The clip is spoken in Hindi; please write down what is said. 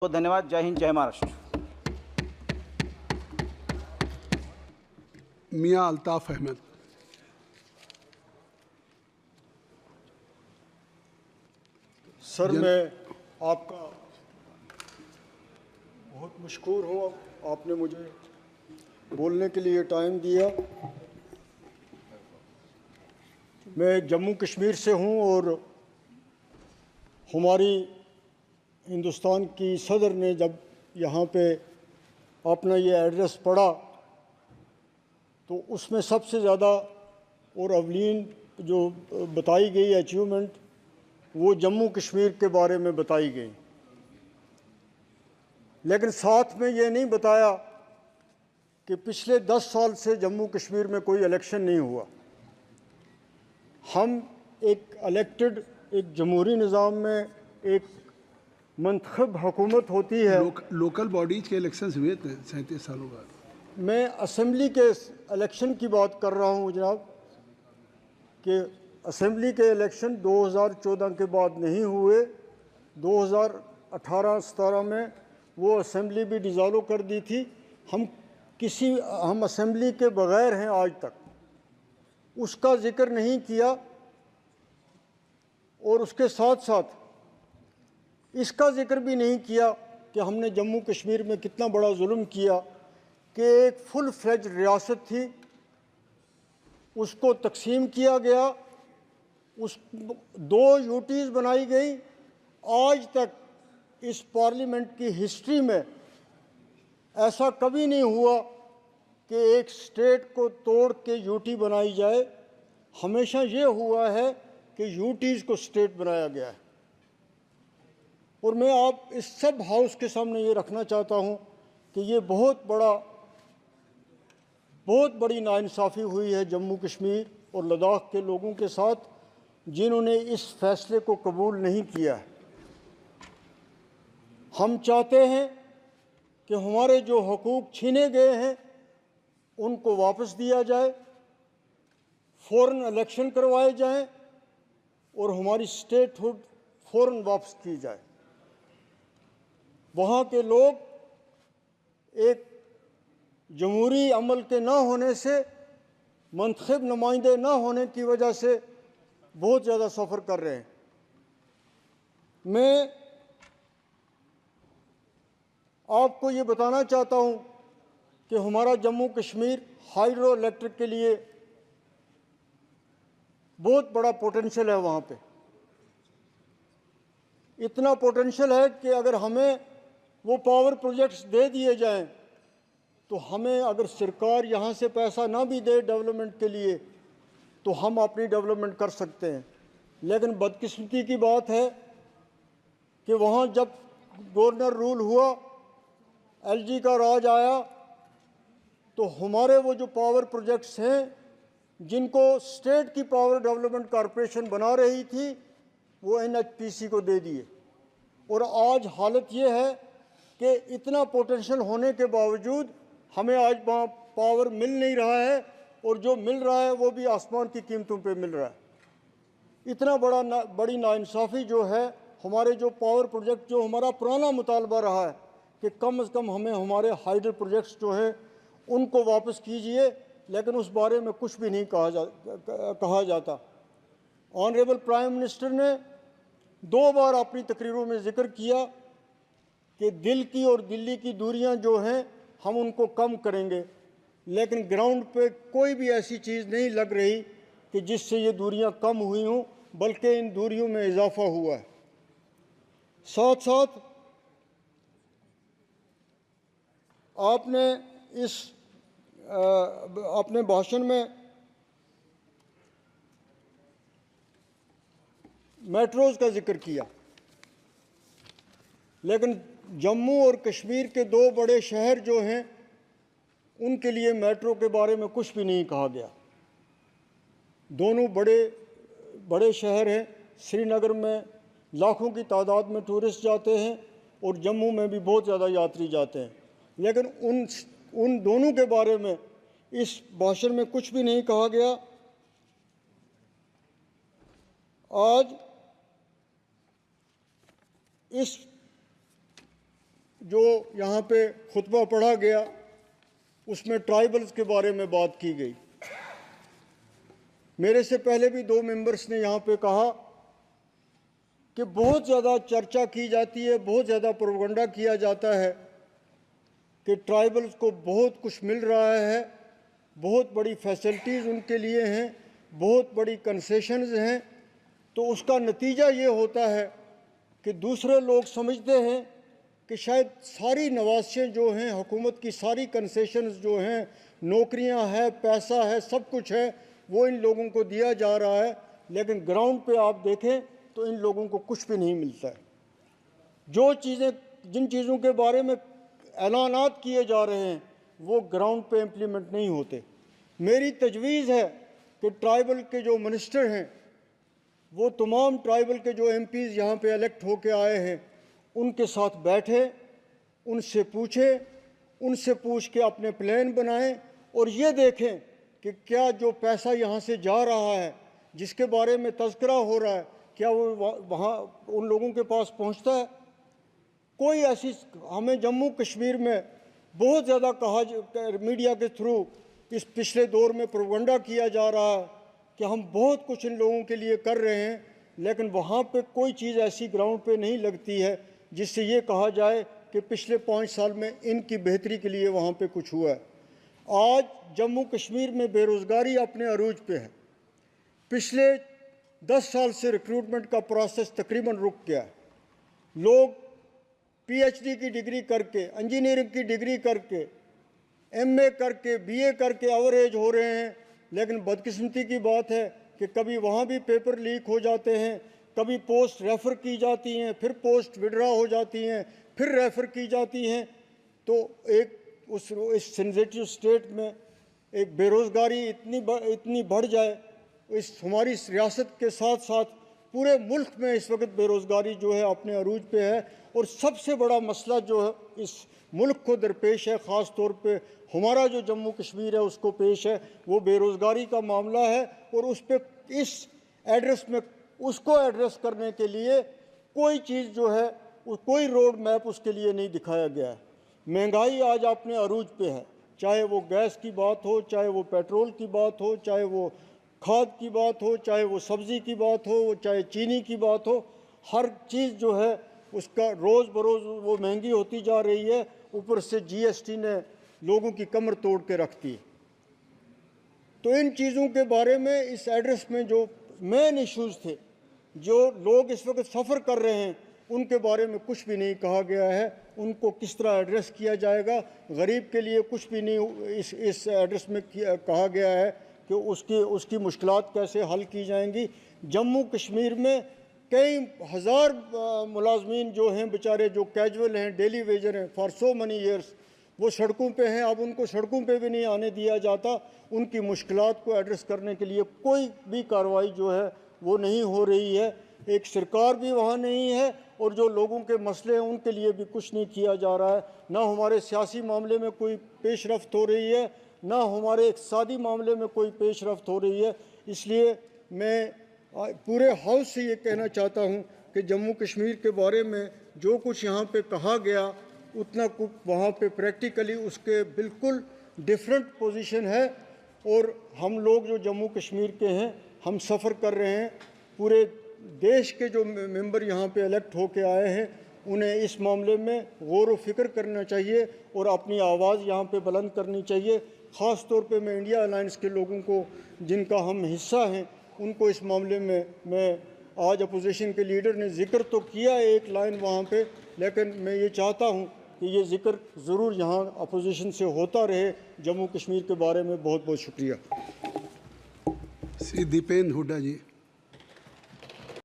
तो धन्यवाद। जय हिंद, जय महाराष्ट्र। मियां अल्ताफ अहमद। सर, मैं आपका बहुत मशकूर हूँ, आपने मुझे बोलने के लिए टाइम दिया। मैं जम्मू कश्मीर से हूँ और हमारी हिंदुस्तान की सदर ने जब यहाँ पे अपना ये एड्रेस पढ़ा तो उसमें सबसे ज़्यादा और अवलीन जो बताई गई अचीवमेंट वो जम्मू कश्मीर के बारे में बताई गई, लेकिन साथ में ये नहीं बताया कि पिछले 10 साल से जम्मू कश्मीर में कोई इलेक्शन नहीं हुआ। हम एक इलेक्टेड, एक जमहूरी निज़ाम में एक मंतखब हुकूमत होती है। लोकल बॉडीज के इलेक्शंस हुए थे 37 सालों बाद। मैं असेंबली के इलेक्शन की बात कर रहा हूँ जनाब, कि असेंबली के इलेक्शन 2014 के बाद नहीं हुए। 2018-17 में वो असेंबली भी डिज़ाल्व कर दी थी। हम असेंबली के बग़ैर हैं आज तक, उसका ज़िक्र नहीं किया। और उसके साथ साथ इसका ज़िक्र भी नहीं किया कि हमने जम्मू कश्मीर में कितना बड़ा जुल्म किया कि एक फुल फ्लेज रियासत थी, उसको तकसीम किया गया, उस 2 यूटीज़ बनाई गई। आज तक इस पार्लियामेंट की हिस्ट्री में ऐसा कभी नहीं हुआ कि एक स्टेट को तोड़ के यूटी बनाई जाए। हमेशा ये हुआ है कि यूटीज़ को स्टेट बनाया गया है। और मैं आप इस सब हाउस के सामने ये रखना चाहता हूँ कि ये बहुत बड़ी नाइंसाफ़ी हुई है जम्मू कश्मीर और लद्दाख के लोगों के साथ, जिन्होंने इस फैसले को कबूल नहीं किया है। हम चाहते हैं कि हमारे जो हकूक़ छीने गए हैं उनको वापस दिया जाए, फ़ौरन इलेक्शन करवाए जाएं और हमारी स्टेटहुड फ़ौरन वापस की जाए। वहाँ के लोग एक जमहूरी अमल के ना होने से, मंतखब नुमाइंदे ना होने की वजह से बहुत ज़्यादा सफ़र कर रहे हैं। मैं आपको ये बताना चाहता हूँ कि हमारा जम्मू कश्मीर हाइड्रो इलेक्ट्रिक के लिए बहुत बड़ा पोटेंशियल है। वहाँ पे इतना पोटेंशियल है कि अगर हमें वो पावर प्रोजेक्ट्स दे दिए जाएं तो हमें, अगर सरकार यहाँ से पैसा ना भी दे डेवलपमेंट के लिए, तो हम अपनी डेवलपमेंट कर सकते हैं। लेकिन बदकिस्मती की बात है कि वहाँ जब गवर्नर रूल हुआ, एलजी का राज आया, तो हमारे वो जो पावर प्रोजेक्ट्स हैं जिनको स्टेट की पावर डेवलपमेंट कॉरपोरेशन बना रही थी, वो एनएचपीसी को दे दिए। और आज हालत ये है कि इतना पोटेंशियल होने के बावजूद हमें आज वहाँ पावर मिल नहीं रहा है, और जो मिल रहा है वो भी आसमान की कीमतों पे मिल रहा है। इतना बड़ी नाइंसाफ़ी जो है, हमारे जो पावर प्रोजेक्ट, जो हमारा पुराना मुतालबा रहा है कि कम से कम हमें हमारे हाइड्रो प्रोजेक्ट्स जो हैं उनको वापस कीजिए, लेकिन उस बारे में कुछ भी नहीं कहा जाता। ऑनरेबल प्राइम मिनिस्टर ने 2 बार अपनी तकरीरों में ज़िक्र किया कि दिल की और दिल्ली की दूरियां जो हैं हम उनको कम करेंगे, लेकिन ग्राउंड पे कोई भी ऐसी चीज़ नहीं लग रही कि जिससे ये दूरियां कम हुई हों, बल्कि इन दूरियों में इजाफा हुआ है। साथ साथ आपने अपने भाषण में मेट्रोज़ का जिक्र किया, लेकिन जम्मू और कश्मीर के 2 बड़े शहर जो हैं उनके लिए मेट्रो के बारे में कुछ भी नहीं कहा गया। दोनों बड़े शहर हैं। श्रीनगर में लाखों की तादाद में टूरिस्ट जाते हैं और जम्मू में भी बहुत ज़्यादा यात्री जाते हैं, लेकिन उन दोनों के बारे में इस भाषण में कुछ भी नहीं कहा गया। आज इस जो यहाँ पे खुतबा पढ़ा गया उसमें ट्राइबल्स के बारे में बात की गई। मेरे से पहले भी 2 मेंबर्स ने यहाँ पे कहा कि बहुत ज़्यादा चर्चा की जाती है, बहुत ज़्यादा प्रोपगंडा किया जाता है कि ट्राइबल्स को बहुत कुछ मिल रहा है, बहुत बड़ी फैसिलिटीज़ उनके लिए हैं, बहुत बड़ी कंसेशंस हैं। तो उसका नतीजा ये होता है कि दूसरे लोग समझते हैं कि शायद सारी नवासियाँ जो हैं, हुकूमत की सारी कंसेशंस जो हैं, नौकरियां हैं, पैसा है, सब कुछ है, वो इन लोगों को दिया जा रहा है। लेकिन ग्राउंड पे आप देखें तो इन लोगों को कुछ भी नहीं मिलता है। जिन चीज़ों के बारे में ऐलानात किए जा रहे हैं वो ग्राउंड पे इम्प्लीमेंट नहीं होते। मेरी तजवीज़ है कि ट्राइबल के जो मिनिस्टर हैं वो तमाम ट्राइबल के जो एमपीज़ यहाँ पे इलेक्ट होके आए हैं उनके साथ बैठे, उनसे पूछ के अपने प्लान बनाएं और ये देखें कि क्या जो पैसा यहाँ से जा रहा है, जिसके बारे में तज़किरा हो रहा है, क्या वो वहाँ उन लोगों के पास पहुँचता है। कोई ऐसी, हमें जम्मू कश्मीर में बहुत ज़्यादा मीडिया के थ्रू इस पिछले दौर में प्रोपगंडा किया जा रहा है कि हम बहुत कुछ इन लोगों के लिए कर रहे हैं, लेकिन वहाँ पे कोई चीज़ ऐसी ग्राउंड पे नहीं लगती है जिससे ये कहा जाए कि पिछले 5 साल में इनकी बेहतरी के लिए वहाँ पे कुछ हुआ है। आज जम्मू कश्मीर में बेरोज़गारी अपने अरूज पे है। पिछले 10 साल से रिक्रूटमेंट का प्रोसेस तकरीबन रुक गया है। लोग पीएचडी की डिग्री करके, इंजीनियरिंग की डिग्री करके, एमए करके, बीए करके एवरेज हो रहे हैं, लेकिन बदकिस्मती की बात है कि कभी वहाँ भी पेपर लीक हो जाते हैं, कभी पोस्ट रेफ़र की जाती हैं, फिर पोस्ट विड्रा हो जाती हैं, फिर रेफ़र की जाती हैं। तो एक इस सेंसिटिव स्टेट में एक बेरोज़गारी इतनी बढ़ जाए, इस हमारी रियासत के साथ साथ पूरे मुल्क में इस वक्त बेरोज़गारी जो है अपने अरूज पे है। और सबसे बड़ा मसला जो है इस मुल्क को दरपेश है, ख़ास तौर पे हमारा जो जम्मू कश्मीर है उसको पेश है, वो बेरोज़गारी का मामला है। और उस पे इस एड्रेस में उसको एड्रेस करने के लिए कोई चीज़ जो है, कोई रोड मैप उसके लिए नहीं दिखाया गया है। महंगाई आज अपने अरूज पे है, चाहे वो गैस की बात हो, चाहे वो पेट्रोल की बात हो, चाहे वो खाद की बात हो, चाहे वो सब्ज़ी की बात हो, चाहे चीनी की बात हो। हर चीज़ जो है उसका रोज़ बरोज़ वो महंगी होती जा रही है। ऊपर से जीएसटी ने लोगों की कमर तोड़ के रख दी। तो इन चीज़ों के बारे में इस एड्रेस में जो मेन इश्यूज़ थे, जो लोग इस वक्त सफ़र कर रहे हैं, उनके बारे में कुछ भी नहीं कहा गया है। उनको किस तरह एड्रेस किया जाएगा, गरीब के लिए कुछ भी नहीं इस एड्रेस में कहा गया है कि उसकी मुश्किलात कैसे हल की जाएंगी। जम्मू कश्मीर में कई हज़ार मुलाजमीन जो हैं बेचारे, जो कैजुअल हैं, डेली वेजर हैं, फॉर सो मनी ईयर्स वो सड़कों पे हैं। अब उनको सड़कों पे भी नहीं आने दिया जाता। उनकी मुश्किलात को एड्रेस करने के लिए कोई भी कार्रवाई जो है वो नहीं हो रही है। एक सरकार भी वहाँ नहीं है और जो लोगों के मसले हैं उनके लिए भी कुछ नहीं किया जा रहा है। ना हमारे सियासी मामले में कोई पेशरफ्त हो रही है, ना हमारे इक़्तिसादी मामले में कोई पेशरफ्त हो रही है। इसलिए मैं पूरे हाउस से ये कहना चाहता हूँ कि जम्मू कश्मीर के बारे में जो कुछ यहाँ पे कहा गया, उतना कुछ वहाँ पे प्रैक्टिकली उसके बिल्कुल डिफरेंट पोजीशन है। और हम लोग जो जम्मू कश्मीर के हैं, हम सफ़र कर रहे हैं। पूरे देश के जो मेंबर यहाँ पे इलेक्ट होके आए हैं, उन्हें इस मामले में गौर व फिक्र करना चाहिए और अपनी आवाज़ यहाँ पे बुलंद करनी चाहिए। ख़ास तौर पे मैं इंडिया अलायंस के लोगों को, जिनका हम हिस्सा हैं, उनको इस मामले में मैं आज अपोजिशन के लीडर ने ज़िक्र तो किया एक लाइन वहाँ पे, लेकिन मैं ये चाहता हूँ कि ये ज़िक्र ज़रूर यहाँ अपोजिशन से होता रहे जम्मू कश्मीर के बारे में। बहुत बहुत शुक्रिया। श्री दीपेन हुड्डा जी।